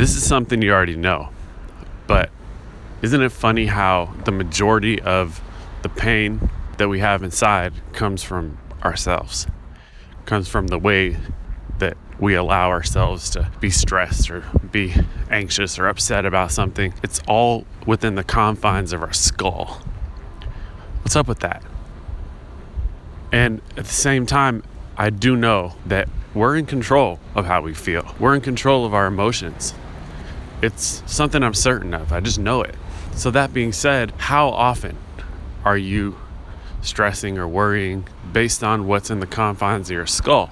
This is something you already know, but isn't it funny how the majority of the pain that we have inside comes from ourselves, comes from the way that we allow ourselves to be stressed or be anxious or upset about something. It's all within the confines of our skull. What's up with that? And at the same time, I do know that we're in control of how we feel. We're in control of our emotions. It's something I'm certain of. I just know it. So that being said, how often are you stressing or worrying based on what's in the confines of your skull?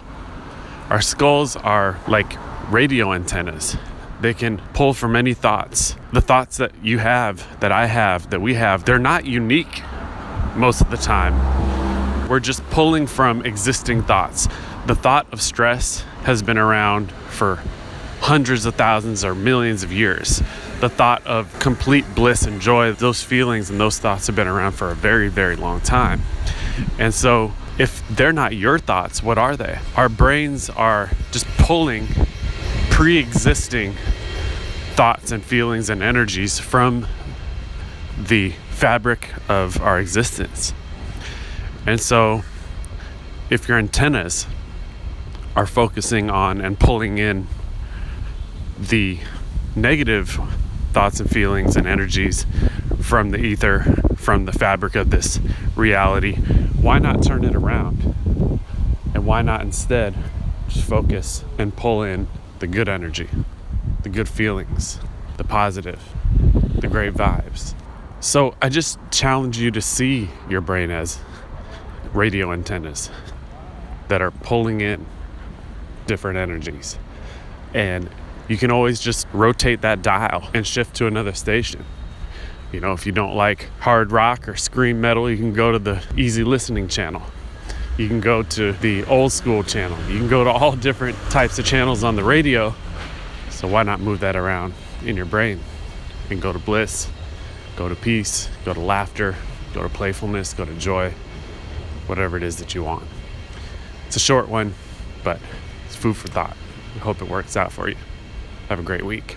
Our skulls are like radio antennas. They can pull from any thoughts. The thoughts that you have, that I have, that we have, they're not unique most of the time. We're just pulling from existing thoughts. The thought of stress has been around for hundreds of thousands or millions of years. The thought of complete bliss and joy, those feelings and those thoughts have been around for a very, very long time. And so if they're not your thoughts, what are they? Our brains are just pulling pre-existing thoughts and feelings and energies from the fabric of our existence. And so if your antennas are focusing on and pulling in the negative thoughts and feelings and energies from the ether, from the fabric of this reality, why not turn it around? And why not instead just focus and pull in the good energy, the good feelings, the positive, the great vibes? So I just challenge you to see your brain as radio antennas that are pulling in different energies. And you can always just rotate that dial and shift to another station. You know, if you don't like hard rock or scream metal, you can go to the easy listening channel. You can go to the old school channel. You can go to all different types of channels on the radio. So why not move that around in your brain and go to bliss, go to peace, go to laughter, go to playfulness, go to joy, whatever it is that you want. It's a short one, but it's food for thought. I hope it works out for you. Have a great week.